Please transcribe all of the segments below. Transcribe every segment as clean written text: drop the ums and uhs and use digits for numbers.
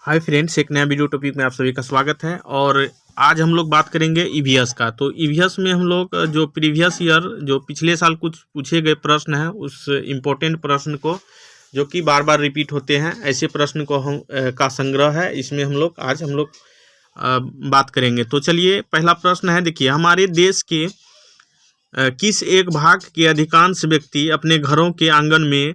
Hi friends, एक नया video topic में आप सभी का स्वागत है। और आज हम लोग बात करेंगे ईवीएस का। तो ईवीएस में हम लोग जो प्रीवियस ईयर जो पिछले साल कुछ पूछे गए प्रश्न हैं, उस इम्पोर्टेंट प्रश्न को जो कि बार बार रिपीट होते हैं, ऐसे प्रश्न को हम का संग्रह है। इसमें आज हम लोग बात करेंगे। तो चलिए, पहला प्रश्न है, देखिए, हमारे देश के किस एक भाग के अधिकांश व्यक्ति अपने घरों के आंगन में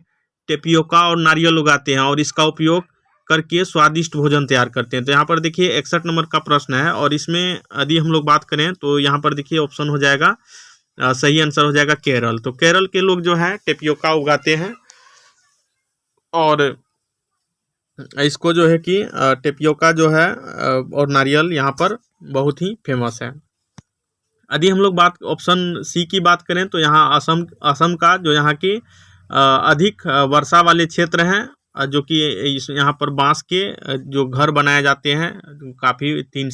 टेपियोका और नारियल उगाते हैं और इसका उपयोग करके स्वादिष्ट भोजन तैयार करते हैं। तो यहाँ पर देखिए 61 नंबर का प्रश्न है, और इसमें यदि हम लोग बात करें तो यहाँ पर देखिए ऑप्शन हो जाएगा, सही आंसर हो जाएगा केरल। तो केरल के लोग जो है टेपियोका उगाते हैं, और इसको जो है कि टेपियोका जो है और नारियल यहाँ पर बहुत ही फेमस है। यदि हम लोग बात ऑप्शन सी की बात करें तो यहाँ असम का जो यहाँ की अधिक वर्षा वाले क्षेत्र हैं, जो कि यहाँ पर बांस के जो घर बनाए जाते हैं, काफ़ी 3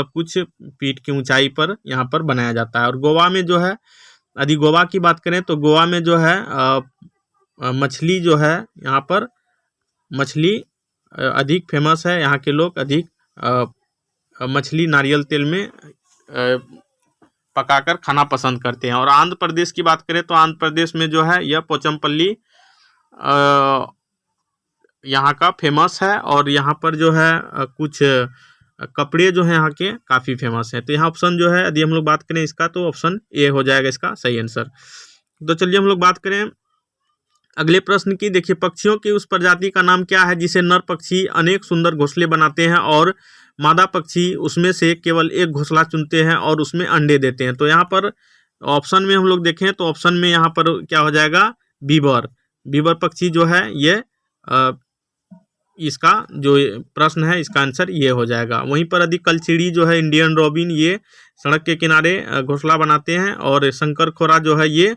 कुछ फीट की ऊंचाई पर यहाँ पर बनाया जाता है। और गोवा में जो है, यदि गोवा की बात करें तो गोवा में जो है मछली जो है, यहाँ पर मछली अधिक फेमस है। यहाँ के लोग अधिक मछली नारियल तेल में पकाकर खाना पसंद करते हैं। और आंध्र प्रदेश की बात करें तो आंध्र प्रदेश में जो है यह पोचमपल्ली यहाँ का फेमस है, और यहाँ पर जो है कुछ कपड़े जो हैं यहाँ के काफ़ी फेमस हैं। तो यहाँ ऑप्शन जो है, यदि हम लोग बात करें इसका, तो ऑप्शन ए हो जाएगा इसका सही आंसर। तो चलिए हम लोग बात करें अगले प्रश्न की। देखिए, पक्षियों की उस प्रजाति का नाम क्या है जिसे नर पक्षी अनेक सुंदर घोंसले बनाते हैं और मादा पक्षी उसमें से केवल एक घोंसला चुनते हैं और उसमें अंडे देते हैं। तो यहाँ पर ऑप्शन में हम लोग देखें तो ऑप्शन में यहाँ पर क्या हो जाएगा, बीबर पक्षी जो है ये इसका जो प्रश्न है इसका आंसर ये हो जाएगा। वहीं पर यदि कलचिड़ी जो है, इंडियन रॉबिन, ये सड़क के किनारे घोंसला बनाते हैं, और शंकर खोरा जो है ये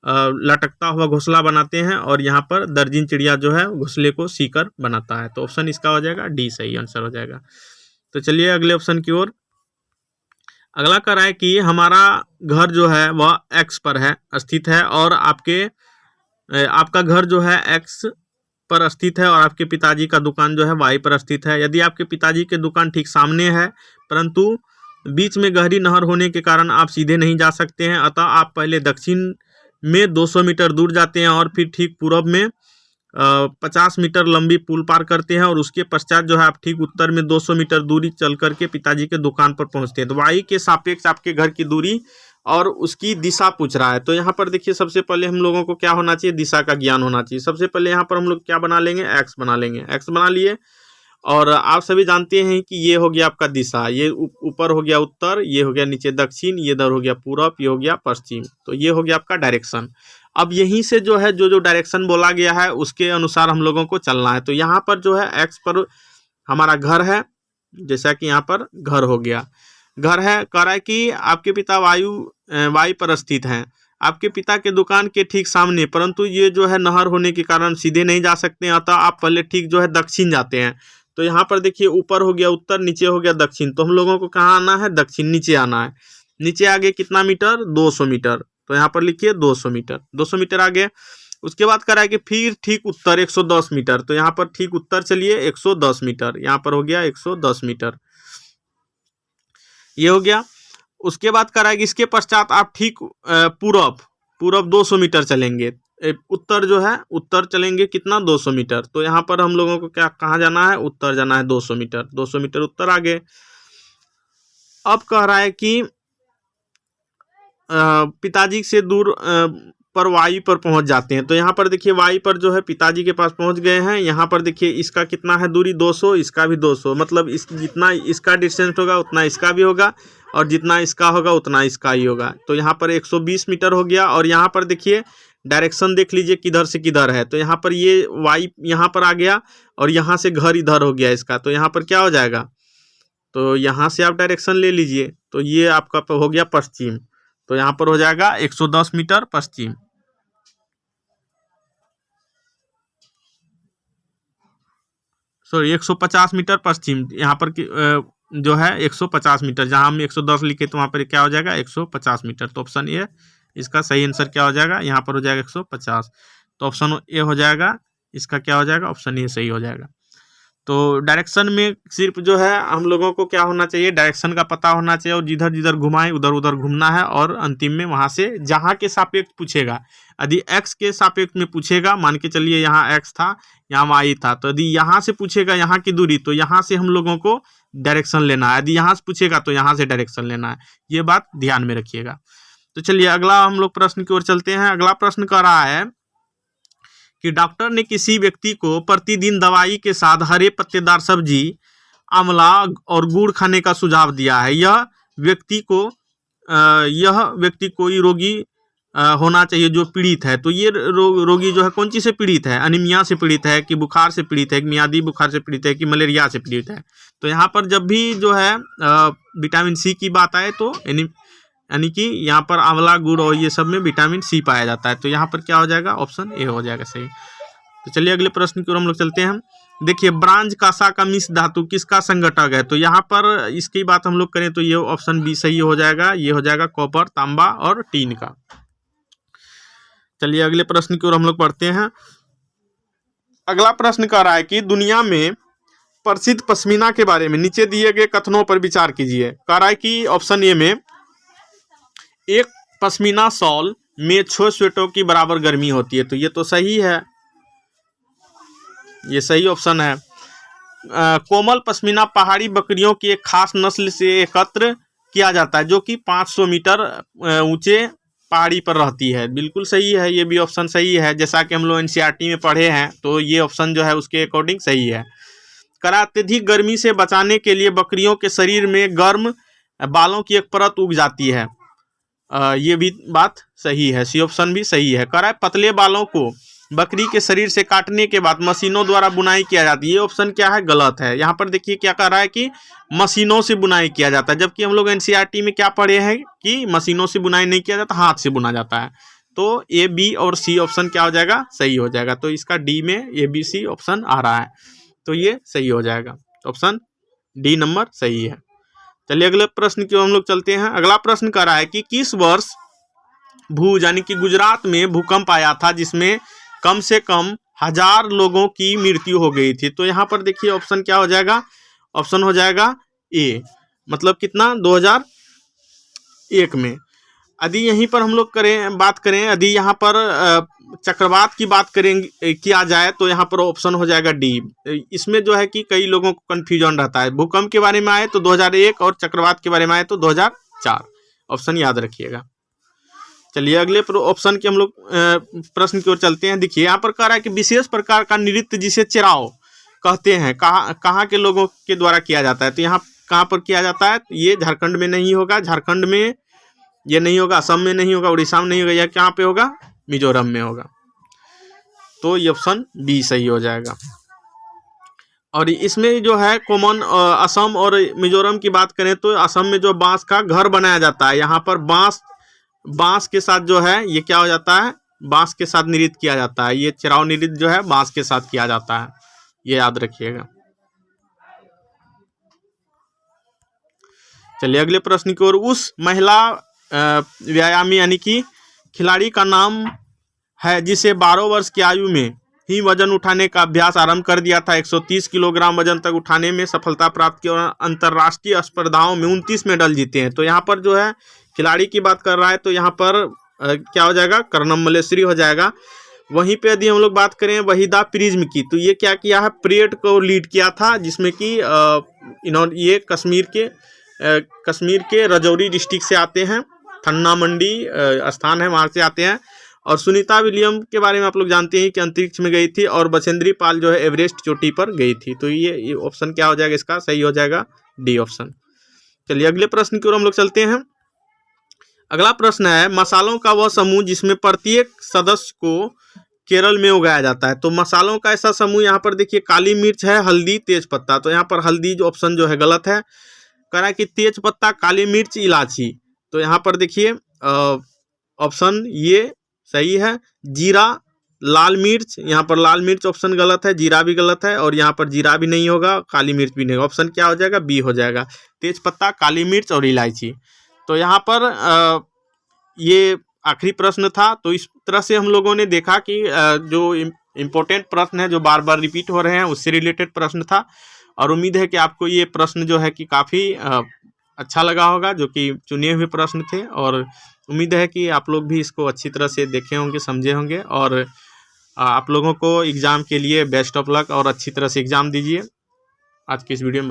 लटकता हुआ घोंसला बनाते हैं, और यहाँ पर दर्जिन चिड़िया जो है घोंसले को सीकर बनाता है। तो ऑप्शन इसका हो जाएगा डी, सही आंसर हो जाएगा। तो चलिए अगले ऑप्शन की ओर। अगला कर रहा है कि हमारा घर जो है वह एक्स पर है स्थित है, और आपका घर जो है एक्स पर स्थित है, और आपके पिताजी का दुकान जो है वाई पर स्थित है। यदि आपके पिताजी के दुकान ठीक सामने है, परंतु बीच में गहरी नहर होने के कारण आप सीधे नहीं जा सकते हैं, अतः आप पहले दक्षिण में 200 मीटर दूर जाते हैं और फिर ठीक पूर्व में 50 मीटर लंबी पुल पार करते हैं, और उसके पश्चात जो है आप ठीक उत्तर में 200 मीटर दूरी चल करके पिताजी के दुकान पर पहुंचते हैं। तो वाई के सापेक्ष आपके घर की दूरी और उसकी दिशा पूछ रहा है। तो यहाँ पर देखिए, सबसे पहले हम लोगों को क्या होना चाहिए, दिशा का ज्ञान होना चाहिए। सबसे पहले यहाँ पर हम लोग क्या बना लेंगे, एक्स बना लेंगे। एक्स बना लिए, और आप सभी जानते हैं कि ये हो गया आपका दिशा, ये ऊपर हो गया उत्तर, ये हो गया नीचे दक्षिण, ये इधर हो गया पूरब, ये हो गया पश्चिम। तो ये हो गया आपका डायरेक्शन। अब यहीं से जो है जो डायरेक्शन बोला गया है उसके अनुसार हम लोगों को चलना है। तो यहाँ पर जो है एक्स पर हमारा घर है, जैसा कि यहाँ पर घर हो गया, घर है। कह रहा है कि आपके पिता वाई पर स्थित हैं, आपके पिता के दुकान के ठीक सामने, परंतु ये जो है नहर होने के कारण सीधे नहीं जा सकते हैं, अतः आप पहले ठीक जो है दक्षिण जाते हैं। तो यहाँ पर देखिए, ऊपर हो गया उत्तर, नीचे हो गया दक्षिण। तो हम लोगों को कहाँ आना है, दक्षिण, नीचे आना है। नीचे आगे कितना मीटर, 200 मीटर। तो यहाँ पर लिखिए 200 मीटर, 200 मीटर आगे। उसके बाद कह रहा है कि फिर ठीक उत्तर 110 मीटर। तो यहाँ पर ठीक उत्तर चलिए 110 मीटर, यहाँ पर हो गया 110 मीटर, ये हो गया। उसके बाद कह रहा है कि इसके पश्चात आप ठीक पूरब 200 मीटर चलेंगे। उत्तर जो है, उत्तर चलेंगे कितना, 200 मीटर। तो यहाँ पर हम लोगों को क्या कहाँ जाना है, उत्तर जाना है 200 मीटर, 200 मीटर उत्तर आगे। अब कह रहा है कि पिताजी से दूर पर वाई पर पहुंच जाते हैं। तो यहाँ पर देखिए, वाई पर जो है पिताजी के पास पहुंच गए हैं। यहाँ पर देखिए इसका कितना है दूरी, 200, इसका भी 200, मतलब जितना इसका डिस्टेंस होगा उतना इसका भी होगा, और जितना इसका होगा उतना इसका ही होगा। तो यहाँ पर 120 मीटर हो गया। और यहाँ पर देखिए डायरेक्शन देख लीजिए किधर से किधर है। तो यहाँ पर ये वाई यहाँ पर आ गया, और यहाँ से घर इधर हो गया इसका। तो यहाँ पर क्या हो जाएगा, तो यहाँ से आप डायरेक्शन ले लीजिए, तो ये आपका हो गया पश्चिम। तो यहाँ पर हो जाएगा 110 मीटर पश्चिम, सॉरी 150 मीटर पश्चिम। यहाँ पर जो है 150 मीटर, जहाँ हम 110 लिखे तो वहाँ पर क्या हो जाएगा, 150 मीटर। तो ऑप्शन ए, इसका सही आंसर क्या हो जाएगा, यहाँ पर हो जाएगा 150। तो ऑप्शन ए हो जाएगा, इसका क्या हो जाएगा, ऑप्शन ए सही हो जाएगा। तो डायरेक्शन में सिर्फ जो है हम लोगों को क्या होना चाहिए, डायरेक्शन का पता होना चाहिए और जिधर जिधर घुमाएं उधर उधर घूमना है। और अंतिम में वहां से जहां के सापेक्ष पूछेगा, यदि एक्स के सापेक्ष में पूछेगा, मान के चलिए यहाँ एक्स था, यहाँ वाई था, तो यदि यहाँ से पूछेगा यहाँ की दूरी, तो यहाँ से हम लोगों को डायरेक्शन लेना है। यदि यहाँ से पूछेगा तो यहाँ से डायरेक्शन लेना है। ये बात ध्यान में रखिएगा। तो चलिए अगला हम लोग प्रश्न की ओर चलते हैं। अगला प्रश्न कह रहा है कि डॉक्टर ने किसी व्यक्ति को प्रतिदिन दवाई के साथ हरे पत्तेदार सब्जी, आंवला और गुड़ खाने का सुझाव दिया है। यह व्यक्ति कोई रोगी होना चाहिए जो पीड़ित है। तो ये रोगी जो है कौन चीज़ से पीड़ित है, अनीमिया से पीड़ित है कि बुखार से पीड़ित है कि मियादी बुखार से पीड़ित है कि मलेरिया से पीड़ित है। तो यहाँ पर जब भी जो है विटामिन सी की बात आए तो यानी कि यहाँ पर आंवला, गुड़ और ये सब में विटामिन सी पाया जाता है। तो यहाँ पर क्या हो जाएगा, ऑप्शन ए हो जाएगा सही। तो चलिए अगले प्रश्न की ओर हम लोग चलते हैं। देखिए ब्रांज कांसा का मिश्र धातु किसका संघटक है। तो यहाँ पर इसकी बात हम लोग करें तो ये ऑप्शन बी सही हो जाएगा। ये हो जाएगा कॉपर, तांबा और टीन का। चलिए अगले प्रश्न की ओर हम लोग पढ़ते हैं। अगला प्रश्न कह रहा है कि दुनिया में प्रसिद्ध पश्मीना के बारे में नीचे दिए गए कथनों पर विचार कीजिए। कह रहा है कि ऑप्शन ए में एक पश्मीना शॉल में 6 स्वेटरों की बराबर गर्मी होती है। तो ये तो सही है, ये सही ऑप्शन है। कोमल पश्मीना पहाड़ी बकरियों की एक खास नस्ल से एकत्र किया जाता है जो कि 500 मीटर ऊंचे पहाड़ी पर रहती है। बिल्कुल सही है, ये भी ऑप्शन सही है। जैसा कि हम लोग एनसीईआरटी में पढ़े हैं तो ये ऑप्शन जो है उसके अकॉर्डिंग सही है। करा अत्यधिक गर्मी से बचाने के लिए बकरियों के शरीर में गर्म बालों की एक परत उग जाती है। ये भी बात सही है, सी ऑप्शन भी सही है। कह रहा है पतले बालों को बकरी के शरीर से काटने के बाद मशीनों द्वारा बुनाई किया जाती है। ये ऑप्शन क्या है, गलत है। यहाँ पर देखिए क्या कह रहा है कि मशीनों से बुनाई किया जाता है, जबकि हम लोग एनसीईआरटी में क्या पढ़े हैं कि मशीनों से बुनाई नहीं किया जाता, हाथ से बुना जाता है। तो ए, बी और सी ऑप्शन क्या हो जाएगा, सही हो जाएगा। तो इसका डी में ए, बी, सी ऑप्शन आ रहा है, तो ये सही हो जाएगा। ऑप्शन डी नंबर सही है। चलिए अगले प्रश्न की ओर हम लोग चलते हैं। अगला प्रश्न कह रहा है कि किस वर्ष भूज यानी कि गुजरात में भूकंप आया था जिसमें कम से कम 1000 लोगों की मृत्यु हो गई थी। तो यहाँ पर देखिए ऑप्शन क्या हो जाएगा, ऑप्शन हो जाएगा ए, मतलब कितना, 2001 में। यदि यहीं पर हम लोग बात करें, यदि यहाँ पर चक्रवात की बात करेंगे किया जाए तो यहाँ पर ऑप्शन हो जाएगा डी। इसमें जो है कि कई लोगों को कन्फ्यूजन रहता है, भूकंप के बारे में आए तो 2001 और चक्रवात के बारे में आए तो 2004, ऑप्शन याद रखिएगा। चलिए अगले ऑप्शन के हम लोग प्रश्न की ओर चलते हैं। देखिए यहाँ पर कह रहा है कि विशेष प्रकार का नृत्य जिसे चेराव कहते हैं कहाँ के लोगों के द्वारा किया जाता है। तो यहाँ कहाँ पर किया जाता है, ये झारखंड में नहीं होगा, झारखंड में ये नहीं होगा, असम में नहीं होगा, उड़ीसा में नहीं होगा, यह कहाँ पे होगा, मिजोरम में होगा। तो ये ऑप्शन बी सही हो जाएगा। और इसमें जो है कॉमन असम और मिजोरम की बात करें तो असम में जो बांस का घर बनाया जाता है, यहाँ पर बांस के साथ जो है ये क्या हो जाता है, बांस के साथ नृत्य किया जाता है। ये चेराव नृत्य जो है बांस के साथ किया जाता है, ये याद रखिएगा। चलिए अगले प्रश्न की ओर। उस महिला व्यायामी यानी कि खिलाड़ी का नाम है जिसे 12 वर्ष की आयु में ही वजन उठाने का अभ्यास आरंभ कर दिया था। 130 किलोग्राम वजन तक उठाने में सफलता प्राप्त की और अंतर्राष्ट्रीय स्पर्धाओं में 29 मेडल जीते हैं। तो यहाँ पर जो है खिलाड़ी की बात कर रहा है तो यहाँ पर क्या हो जाएगा, कर्णम मल्लेश्वरी हो जाएगा। वहीं पे यदि हम लोग बात करें वहीदा प्रिज्म की, तो ये क्या किया है, परेड को लीड किया था जिसमें कि इन्होंने ये कश्मीर के राजौरी डिस्ट्रिक्ट से आते हैं, थन्ना मंडी स्थान है, वहाँ से आते हैं। और सुनीता विलियम के बारे में आप लोग जानते हैं कि अंतरिक्ष में गई थी और बछेंद्री पाल जो है एवरेस्ट चोटी पर गई थी। तो ये ऑप्शन क्या हो जाएगा, इसका सही हो जाएगा डी ऑप्शन। चलिए अगले प्रश्न की ओर हम लोग चलते हैं। अगला प्रश्न है मसालों का वह समूह जिसमें प्रत्येक सदस्य को केरल में उगाया जाता है। तो मसालों का ऐसा समूह यहाँ पर देखिए काली मिर्च है, हल्दी, तेज पत्ता। तो यहाँ पर हल्दी जो ऑप्शन जो है गलत है। कह रहा है कि तेज पत्ता, काली मिर्च, इलायची। तो यहाँ पर देखिए ऑप्शन ये सही है। जीरा, लाल मिर्च, यहाँ पर लाल मिर्च ऑप्शन गलत है, जीरा भी गलत है और यहाँ पर जीरा भी नहीं होगा, काली मिर्च भी नहीं होगा। ऑप्शन क्या हो जाएगा, बी हो जाएगा, तेज पत्ता, काली मिर्च और इलायची। तो यहाँ पर ये आखिरी प्रश्न था। तो इस तरह से हम लोगों ने देखा कि जो इम्पोर्टेंट प्रश्न है जो बार बार रिपीट हो रहे हैं, उससे रिलेटेड प्रश्न था। और उम्मीद है कि आपको ये प्रश्न जो है कि काफ़ी अच्छा लगा होगा, जो कि चुने हुए प्रश्न थे। और उम्मीद है कि आप लोग भी इसको अच्छी तरह से देखे होंगे, समझे होंगे। और आप लोगों को एग्ज़ाम के लिए बेस्ट ऑफ लक और अच्छी तरह से एग्ज़ाम दीजिए। आज की इस वीडियो में